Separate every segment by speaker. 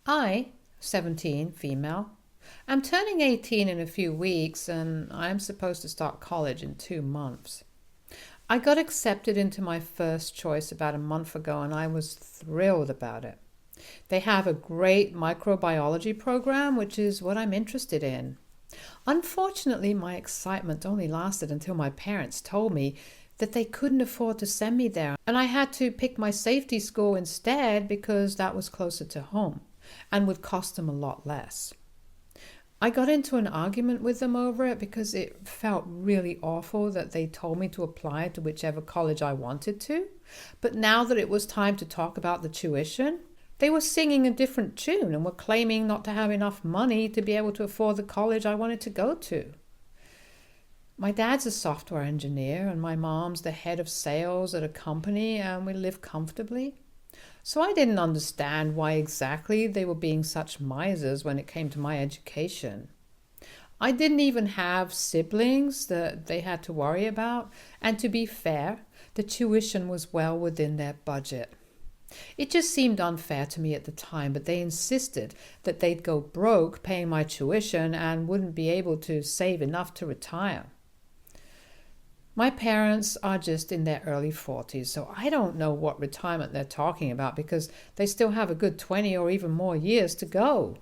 Speaker 1: I, 17, female, am turning 18 in a few weeks and I'm supposed to start college in 2 months. I got accepted into my first choice about a month ago and I was thrilled about it. They have a great microbiology program, which is what I'm interested in. Unfortunately, my excitement only lasted until my parents told me that they couldn't afford to send me there, and I had to pick my safety school instead because that was closer to home and would cost them a lot less. I got into an argument with them over it because it felt really awful that they told me to apply to whichever college I wanted to, but now that it was time to talk about the tuition, they were singing a different tune and were claiming not to have enough money to be able to afford the college I wanted to go to. My dad's a software engineer and my mom's the head of sales at a company, and we live comfortably. So I didn't understand why exactly they were being such misers when it came to my education. I didn't even have siblings that they had to worry about, and to be fair, the tuition was well within their budget. It just seemed unfair to me at the time, but they insisted that they'd go broke paying my tuition and wouldn't be able to save enough to retire. My parents are just in their early 40s, so I don't know what retirement they're talking about because they still have a good 20 or even more years to go.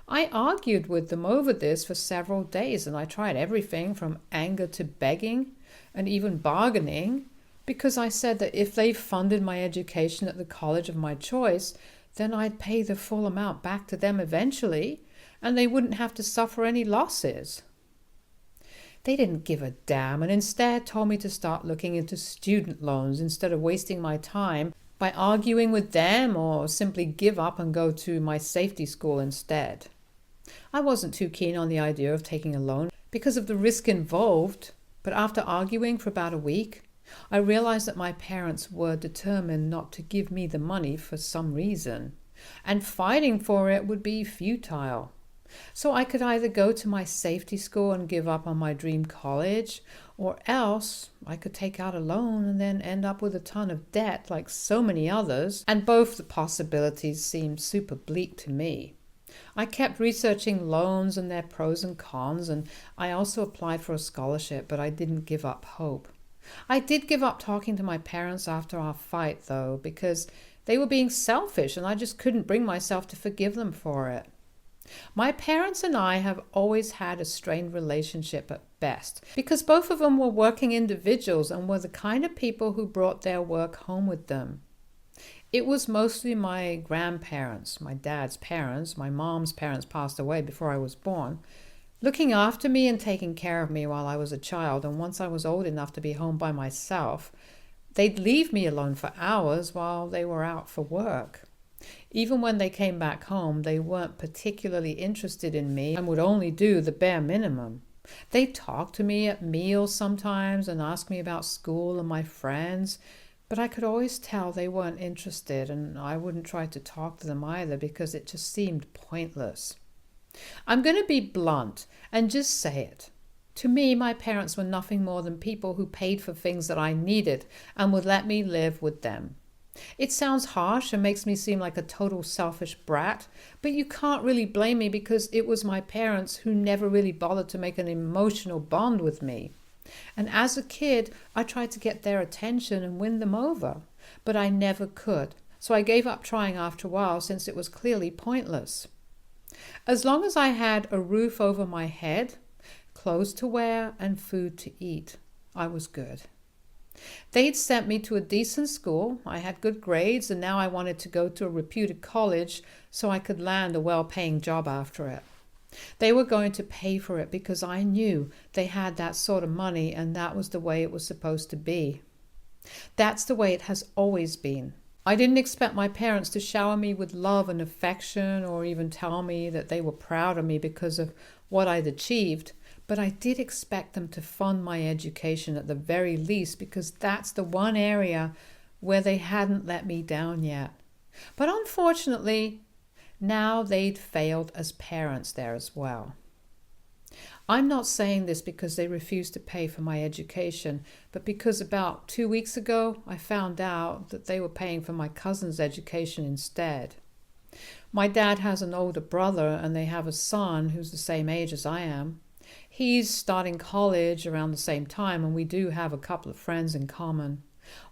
Speaker 1: I argued with them over this for several days, and I tried everything from anger to begging and even bargaining, because I said that if they funded my education at the college of my choice, then I'd pay the full amount back to them eventually, and they wouldn't have to suffer any losses. They didn't give a damn and instead told me to start looking into student loans instead of wasting my time by arguing with them, or simply give up and go to my safety school instead. I wasn't too keen on the idea of taking a loan because of the risk involved, but after arguing for about a week, I realized that my parents were determined not to give me the money for some reason, and fighting for it would be futile. So I could either go to my safety school and give up on my dream college, or else I could take out a loan and then end up with a ton of debt like so many others, and both the possibilities seemed super bleak to me. I kept researching loans and their pros and cons, and I also applied for a scholarship, but I didn't give up hope. I did give up talking to my parents after our fight, though, because they were being selfish and I just couldn't bring myself to forgive them for it. My parents and I have always had a strained relationship at best, because both of them were working individuals and were the kind of people who brought their work home with them. It was mostly my grandparents, my dad's parents. My mom's parents passed away before I was born, looking after me and taking care of me while I was a child, and once I was old enough to be home by myself, they'd leave me alone for hours while they were out for work. Even when they came back home, they weren't particularly interested in me and would only do the bare minimum. They'd talk to me at meals sometimes and ask me about school and my friends, but I could always tell they weren't interested, and I wouldn't try to talk to them either because it just seemed pointless. I'm going to be blunt and just say it. To me, my parents were nothing more than people who paid for things that I needed and would let me live with them. It sounds harsh and makes me seem like a total selfish brat, but you can't really blame me because it was my parents who never really bothered to make an emotional bond with me. And as a kid, I tried to get their attention and win them over, but I never could, so I gave up trying after a while since it was clearly pointless. As long as I had a roof over my head, clothes to wear, and food to eat, I was good. They'd sent me to a decent school, I had good grades, and now I wanted to go to a reputed college so I could land a well-paying job after it. They were going to pay for it because I knew they had that sort of money, and that was the way it was supposed to be. That's the way it has always been. I didn't expect my parents to shower me with love and affection or even tell me that they were proud of me because of what I'd achieved, but I did expect them to fund my education at the very least because that's the one area where they hadn't let me down yet. But unfortunately, now they'd failed as parents there as well. I'm not saying this because they refused to pay for my education, but because about 2 weeks ago I found out that they were paying for my cousin's education instead. My dad has an older brother and they have a son who's the same age as I am. He's starting college around the same time, and we do have a couple of friends in common.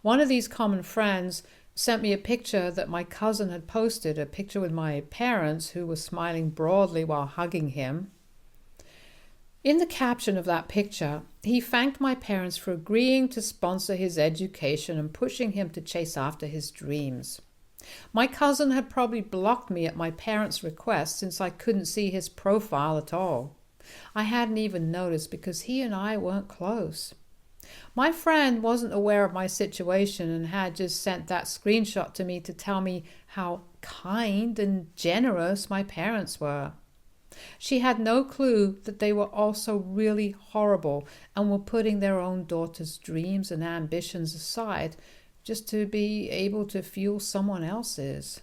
Speaker 1: One of these common friends sent me a picture that my cousin had posted, a picture with my parents who were smiling broadly while hugging him. In the caption of that picture, he thanked my parents for agreeing to sponsor his education and pushing him to chase after his dreams. My cousin had probably blocked me at my parents' request since I couldn't see his profile at all. I hadn't even noticed because he and I weren't close. My friend wasn't aware of my situation and had just sent that screenshot to me to tell me how kind and generous my parents were. She had no clue that they were also really horrible and were putting their own daughter's dreams and ambitions aside just to be able to fuel someone else's.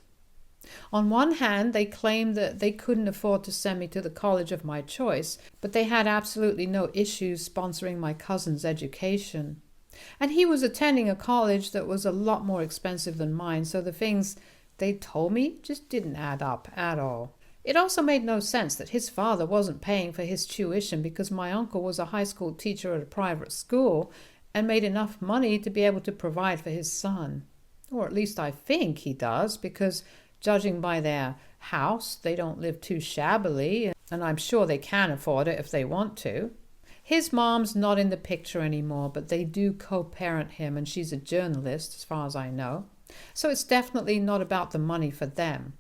Speaker 1: On one hand, they claimed that they couldn't afford to send me to the college of my choice, but they had absolutely no issues sponsoring my cousin's education. And he was attending a college that was a lot more expensive than mine, so the things they told me just didn't add up at all. It also made no sense that his father wasn't paying for his tuition because my uncle was a high school teacher at a private school and made enough money to be able to provide for his son. Or at least I think he does, because judging by their house, they don't live too shabbily, and I'm sure they can afford it if they want to. His mom's not in the picture anymore, but they do co-parent him, and she's a journalist as far as I know. So it's definitely not about the money for them.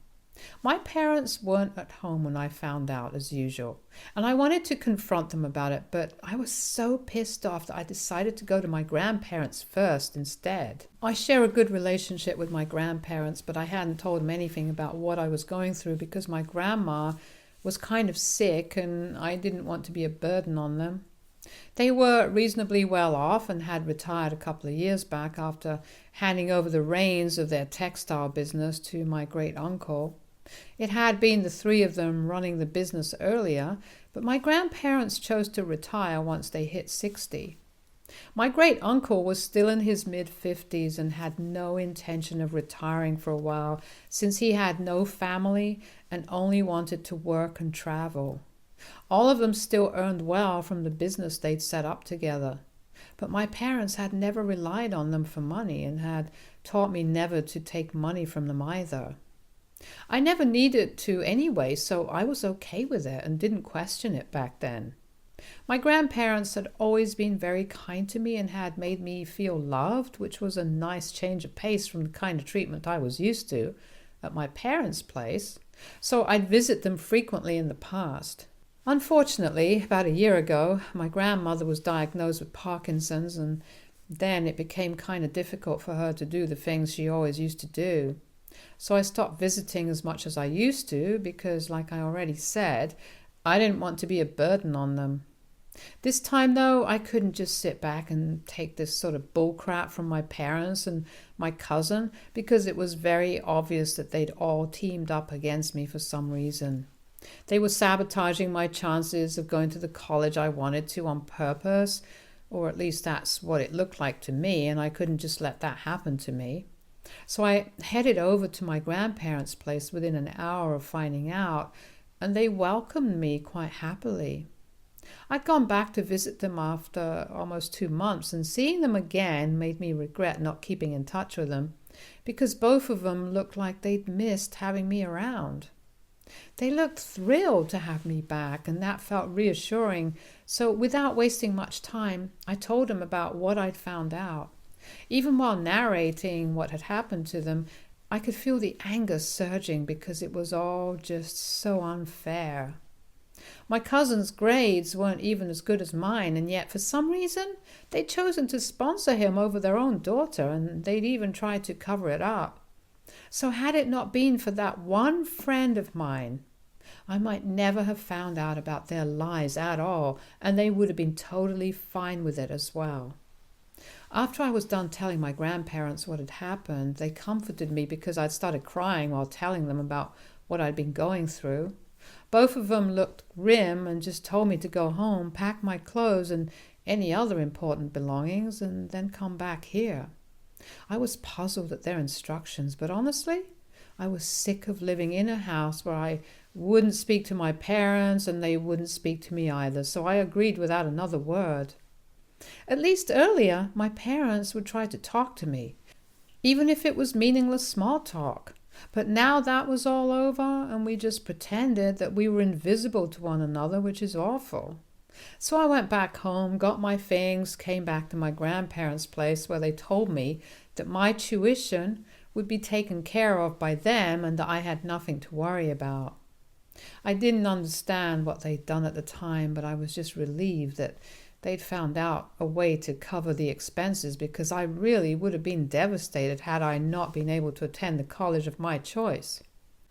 Speaker 1: My parents weren't at home when I found out, as usual, and I wanted to confront them about it, but I was so pissed off that I decided to go to my grandparents first instead. I share a good relationship with my grandparents, but I hadn't told them anything about what I was going through because my grandma was kind of sick and I didn't want to be a burden on them. They were reasonably well off and had retired a couple of years back after handing over the reins of their textile business to my great uncle. It had been the three of them running the business earlier, but my grandparents chose to retire once they hit 60. My great uncle was still in his mid-50s and had no intention of retiring for a while since he had no family and only wanted to work and travel. All of them still earned well from the business they'd set up together, but my parents had never relied on them for money and had taught me never to take money from them either. I never needed to anyway, so I was okay with it and didn't question it back then. My grandparents had always been very kind to me and had made me feel loved, which was a nice change of pace from the kind of treatment I was used to at my parents' place, so I'd visit them frequently in the past. Unfortunately, about a year ago, my grandmother was diagnosed with Parkinson's, and then it became kind of difficult for her to do the things she always used to do. So I stopped visiting as much as I used to because, like I already said, I didn't want to be a burden on them. This time, though, I couldn't just sit back and take this sort of bullcrap from my parents and my cousin because it was very obvious that they'd all teamed up against me for some reason. They were sabotaging my chances of going to the college I wanted to on purpose, or at least that's what it looked like to me, and I couldn't just let that happen to me. So I headed over to my grandparents' place within an hour of finding out, and they welcomed me quite happily. I'd gone back to visit them after almost 2 months, and seeing them again made me regret not keeping in touch with them, because both of them looked like they'd missed having me around. They looked thrilled to have me back, and that felt reassuring, so without wasting much time, I told them about what I'd found out. Even while narrating what had happened to them, I could feel the anger surging because it was all just so unfair. My cousin's grades weren't even as good as mine, and yet for some reason they'd chosen to sponsor him over their own daughter, and they'd even tried to cover it up. So had it not been for that one friend of mine, I might never have found out about their lies at all, and they would have been totally fine with it as well. After I was done telling my grandparents what had happened, they comforted me because I'd started crying while telling them about what I'd been going through. Both of them looked grim and just told me to go home, pack my clothes and any other important belongings, and then come back here. I was puzzled at their instructions, but honestly, I was sick of living in a house where I wouldn't speak to my parents and they wouldn't speak to me either, so I agreed without another word. At least earlier, my parents would try to talk to me, even if it was meaningless small talk. But now that was all over, and we just pretended that we were invisible to one another, which is awful. So I went back home, got my things, came back to my grandparents' place where they told me that my tuition would be taken care of by them and that I had nothing to worry about. I didn't understand what they'd done at the time, but I was just relieved that they'd found out a way to cover the expenses, because I really would have been devastated had I not been able to attend the college of my choice.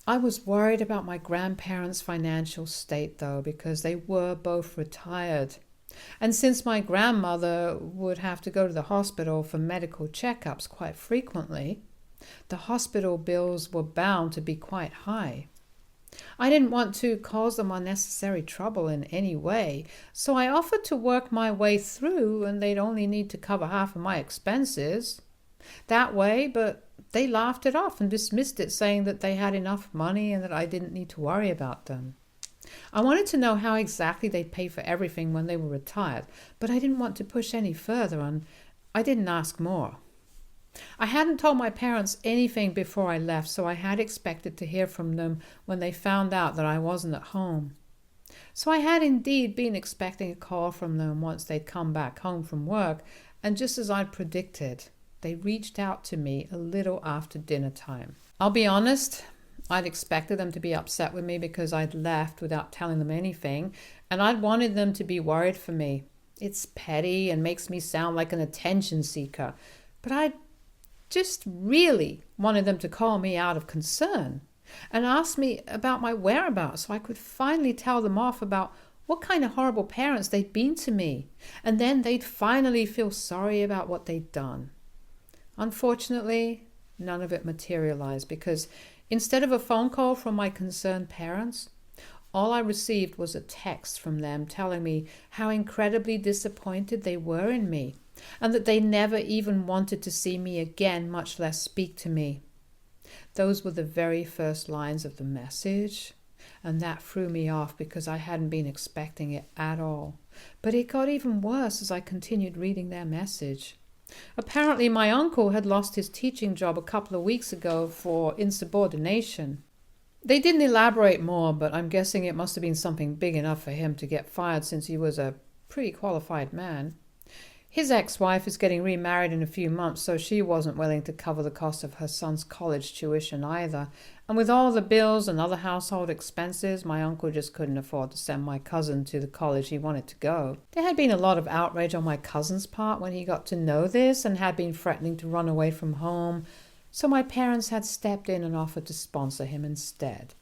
Speaker 1: I was worried about my grandparents' financial state, though, because they were both retired. And since my grandmother would have to go to the hospital for medical checkups quite frequently, the hospital bills were bound to be quite high. I didn't want to cause them unnecessary trouble in any way, so I offered to work my way through, and they'd only need to cover half of my expenses. That way, but they laughed it off and dismissed it, saying that they had enough money and that I didn't need to worry about them. I wanted to know how exactly they'd pay for everything when they were retired, but I didn't want to push any further, and I didn't ask more. I hadn't told my parents anything before I left, so I had expected to hear from them when they found out that I wasn't at home. So I had indeed been expecting a call from them once they'd come back home from work, and just as I'd predicted, they reached out to me a little after dinner time. I'll be honest, I'd expected them to be upset with me because I'd left without telling them anything, and I'd wanted them to be worried for me. It's petty and makes me sound like an attention seeker, but I just really wanted them to call me out of concern and ask me about my whereabouts so I could finally tell them off about what kind of horrible parents they'd been to me, and then they'd finally feel sorry about what they'd done. Unfortunately, none of it materialized, because instead of a phone call from my concerned parents, all I received was a text from them telling me how incredibly disappointed they were in me, and that they never even wanted to see me again, much less speak to me. Those were the very first lines of the message, and that threw me off because I hadn't been expecting it at all. But it got even worse as I continued reading their message. Apparently, my uncle had lost his teaching job a couple of weeks ago for insubordination. They didn't elaborate more, but I'm guessing it must have been something big enough for him to get fired, since he was a pretty qualified man. His ex-wife is getting remarried in a few months, so she wasn't willing to cover the cost of her son's college tuition either. And with all the bills and other household expenses, my uncle just couldn't afford to send my cousin to the college he wanted to go. There had been a lot of outrage on my cousin's part when he got to know this, and had been threatening to run away from home, so my parents had stepped in and offered to sponsor him instead.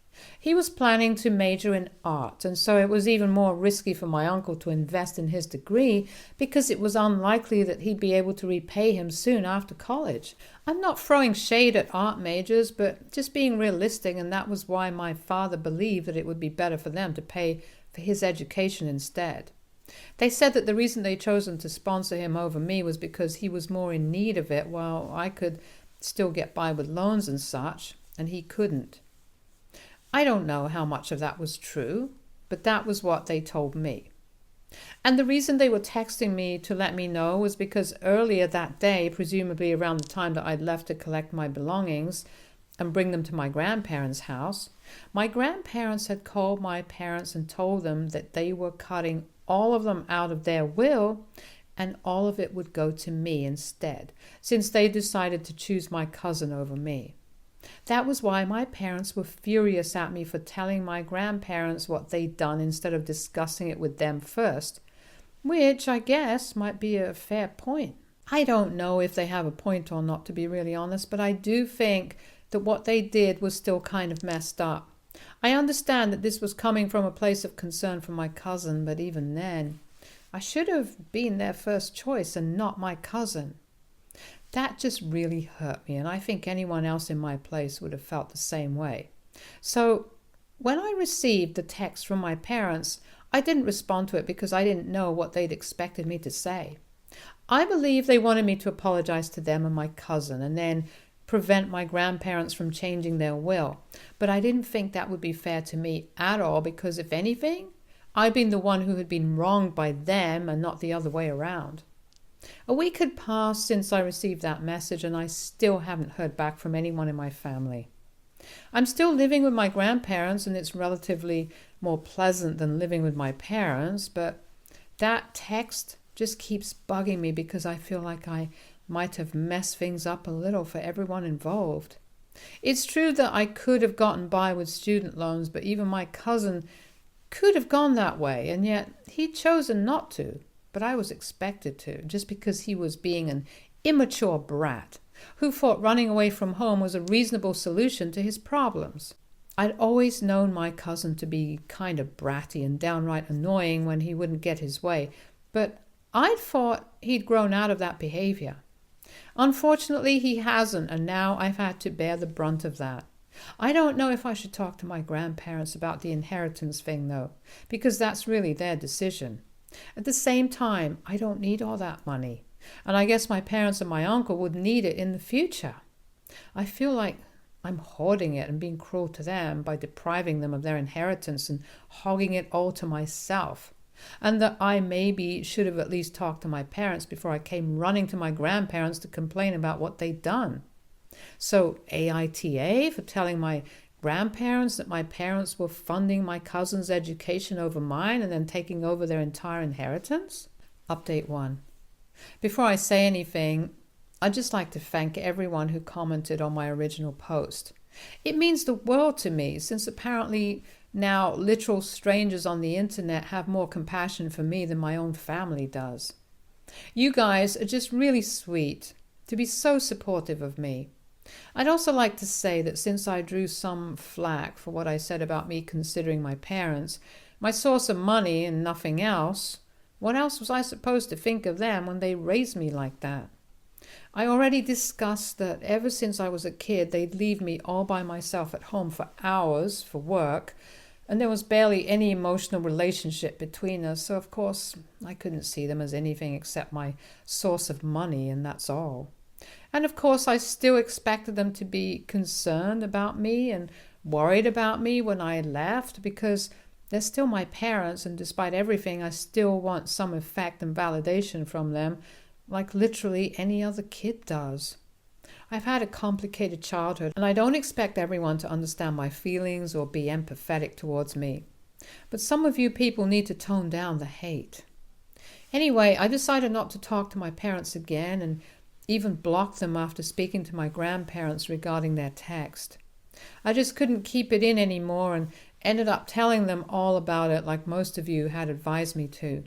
Speaker 1: He was planning to major in art, and so it was even more risky for my uncle to invest in his degree, because it was unlikely that he'd be able to repay him soon after college. I'm not throwing shade at art majors, but just being realistic, and that was why my father believed that it would be better for them to pay for his education instead. They said that the reason they'd chosen to sponsor him over me was because he was more in need of it, while I could still get by with loans and such, and he couldn't. I don't know how much of that was true, but that was what they told me. And the reason they were texting me to let me know was because earlier that day, presumably around the time that I'd left to collect my belongings and bring them to my grandparents' house, my grandparents had called my parents and told them that they were cutting all of them out of their will, and all of it would go to me instead, since they decided to choose my cousin over me. That was why my parents were furious at me for telling my grandparents what they'd done instead of discussing it with them first, which I guess might be a fair point. I don't know if they have a point or not, to be really honest, but I do think that what they did was still kind of messed up. I understand that this was coming from a place of concern for my cousin, but even then, I should have been their first choice and not my cousin. That just really hurt me, and I think anyone else in my place would have felt the same way. So when I received the text from my parents, I didn't respond to it because I didn't know what they'd expected me to say. I believe they wanted me to apologize to them and my cousin, and then prevent my grandparents from changing their will. But I didn't think that would be fair to me at all, because if anything, I'd been the one who had been wronged by them and not the other way around. A week had passed since I received that message, and I still haven't heard back from anyone in my family. I'm still living with my grandparents, and it's relatively more pleasant than living with my parents, but that text just keeps bugging me because I feel like I might have messed things up a little for everyone involved. It's true that I could have gotten by with student loans, but even my cousin could have gone that way, and yet he'd chosen not to. But I was expected to, just because he was being an immature brat who thought running away from home was a reasonable solution to his problems. I'd always known my cousin to be kind of bratty and downright annoying when he wouldn't get his way, but I'd thought he'd grown out of that behavior. Unfortunately, he hasn't, and now I've had to bear the brunt of that. I don't know if I should talk to my grandparents about the inheritance thing, though, because that's really their decision. At the same time, I don't need all that money, and I guess my parents and my uncle would need it in the future. I feel like I'm hoarding it and being cruel to them by depriving them of their inheritance and hogging it all to myself, and that I maybe should have at least talked to my parents before I came running to my grandparents to complain about what they'd done. So AITA for telling my grandparents that my parents were funding my cousin's education over mine and then taking over their entire inheritance? Update 1. Before I say anything, I'd just like to thank everyone who commented on my original post. It means the world to me, since apparently now literal strangers on the internet have more compassion for me than my own family does. You guys are just really sweet to be so supportive of me. I'd also like to say that since I drew some flack for what I said about me considering my parents my source of money and nothing else, what else was I supposed to think of them when they raised me like that? I already discussed that ever since I was a kid, they'd leave me all by myself at home for hours for work, and there was barely any emotional relationship between us, so of course I couldn't see them as anything except my source of money, and that's all. And of course I still expected them to be concerned about me and worried about me when I left, because they're still my parents, and despite everything I still want some effect and validation from them, like literally any other kid does. I've had a complicated childhood, and I don't expect everyone to understand my feelings or be empathetic towards me. But some of you people need to tone down the hate. Anyway, I decided not to talk to my parents again, and even blocked them after speaking to my grandparents regarding their text. I just couldn't keep it in anymore and ended up telling them all about it like most of you had advised me to.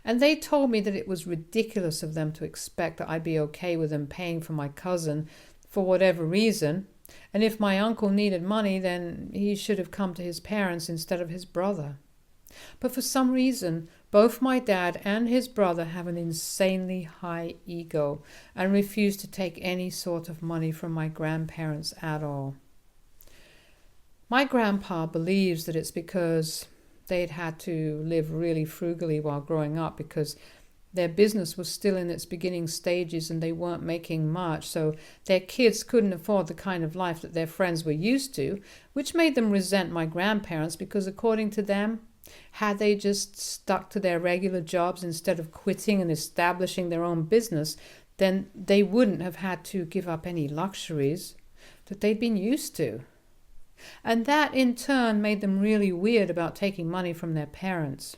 Speaker 1: And they told me that it was ridiculous of them to expect that I'd be okay with them paying for my cousin for whatever reason, and if my uncle needed money, then he should have come to his parents instead of his brother. But for some reason, both my dad and his brother have an insanely high ego and refuse to take any sort of money from my grandparents at all. My grandpa believes that it's because they'd had to live really frugally while growing up because their business was still in its beginning stages and they weren't making much, so their kids couldn't afford the kind of life that their friends were used to, which made them resent my grandparents because, according to them, had they just stuck to their regular jobs instead of quitting and establishing their own business, then they wouldn't have had to give up any luxuries that they'd been used to. And that in turn made them really weird about taking money from their parents.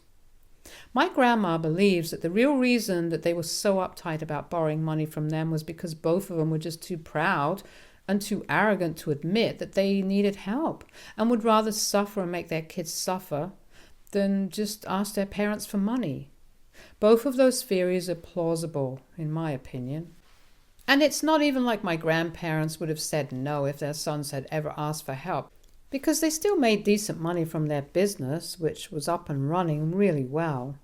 Speaker 1: My grandma believes that the real reason that they were so uptight about borrowing money from them was because both of them were just too proud and too arrogant to admit that they needed help and would rather suffer and make their kids suffer than just ask their parents for money. Both of those theories are plausible, in my opinion. And it's not even like my grandparents would have said no if their sons had ever asked for help, because they still made decent money from their business, which was up and running really well.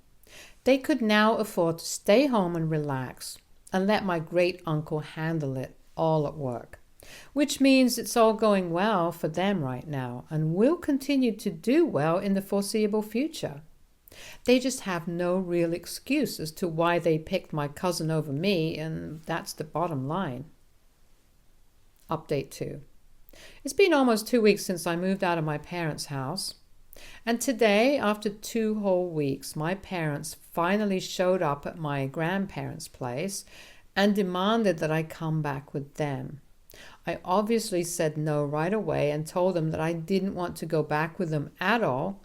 Speaker 1: They could now afford to stay home and relax and let my great uncle handle it all at work, which means it's all going well for them right now and will continue to do well in the foreseeable future. They just have no real excuse as to why they picked my cousin over me, and that's the bottom line. Update 2. It's been almost 2 weeks since I moved out of my parents' house. And today, after 2 whole weeks, my parents finally showed up at my grandparents' place and demanded that I come back with them. I obviously said no right away and told them that I didn't want to go back with them at all,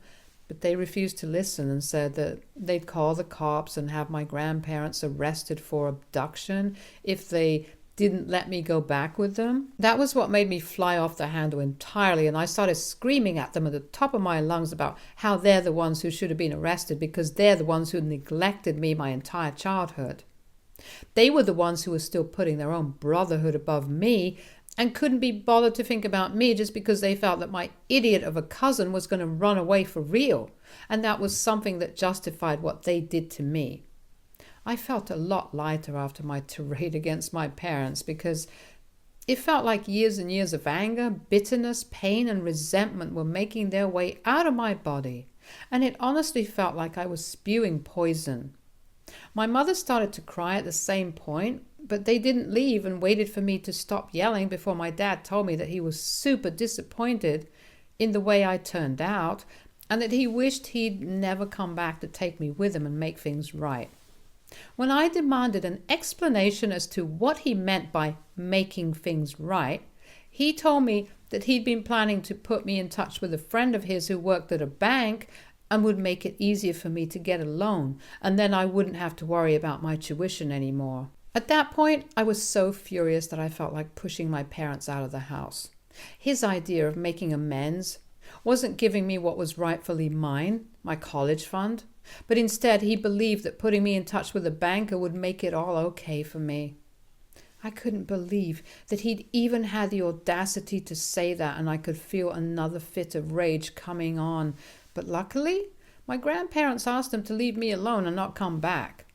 Speaker 1: but they refused to listen and said that they'd call the cops and have my grandparents arrested for abduction if they didn't let me go back with them. That was what made me fly off the handle entirely, and I started screaming at them at the top of my lungs about how they're the ones who should have been arrested because they're the ones who neglected me my entire childhood. They were the ones who were still putting their own brotherhood above me and couldn't be bothered to think about me just because they felt that my idiot of a cousin was going to run away for real, and that was something that justified what they did to me. I felt a lot lighter after my tirade against my parents because it felt like years and years of anger, bitterness, pain, and resentment were making their way out of my body, and it honestly felt like I was spewing poison. My mother started to cry at the same point, but they didn't leave and waited for me to stop yelling before my dad told me that he was super disappointed in the way I turned out and that he wished he'd never come back to take me with him and make things right. When I demanded an explanation as to what he meant by making things right, he told me that he'd been planning to put me in touch with a friend of his who worked at a bank and would make it easier for me to get a loan, and then I wouldn't have to worry about my tuition anymore. At that point, I was so furious that I felt like pushing my parents out of the house. His idea of making amends wasn't giving me what was rightfully mine, my college fund, but instead he believed that putting me in touch with a banker would make it all okay for me. I couldn't believe that he'd even had the audacity to say that, and I could feel another fit of rage coming on. But luckily, my grandparents asked him to leave me alone and not come back.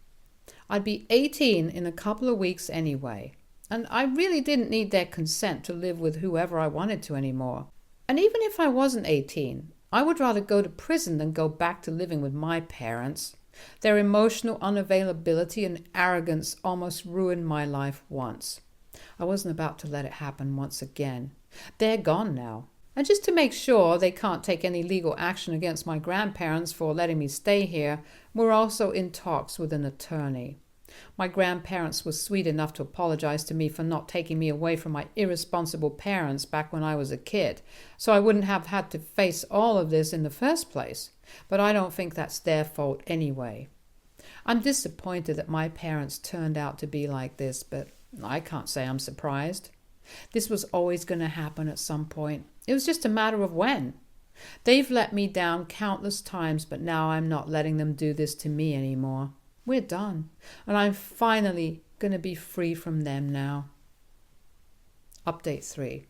Speaker 1: I'd be 18 in a couple of weeks anyway, and I really didn't need their consent to live with whoever I wanted to anymore. And even if I wasn't 18, I would rather go to prison than go back to living with my parents. Their emotional unavailability and arrogance almost ruined my life once. I wasn't about to let it happen once again. They're gone now. And just to make sure they can't take any legal action against my grandparents for letting me stay here, we're also in talks with an attorney. My grandparents were sweet enough to apologize to me for not taking me away from my irresponsible parents back when I was a kid, so I wouldn't have had to face all of this in the first place. But I don't think that's their fault anyway. I'm disappointed that my parents turned out to be like this, but I can't say I'm surprised. This was always going to happen at some point. It was just a matter of when. They've let me down countless times, but now I'm not letting them do this to me anymore. We're done, and I'm finally going to be free from them now. Update 3.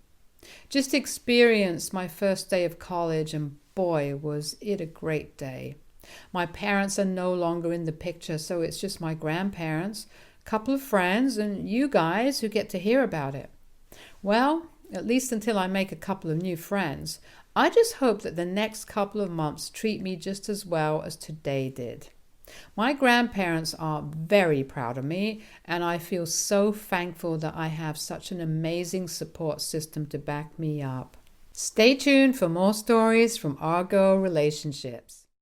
Speaker 1: Just experienced my first day of college, and boy, was it a great day. My parents are no longer in the picture, so it's just my grandparents, a couple of friends, and you guys who get to hear about it. Well, at least until I make a couple of new friends. I just hope that the next couple of months treat me just as well as today did. My grandparents are very proud of me, and I feel so thankful that I have such an amazing support system to back me up. Stay tuned for more stories from our girl relationships.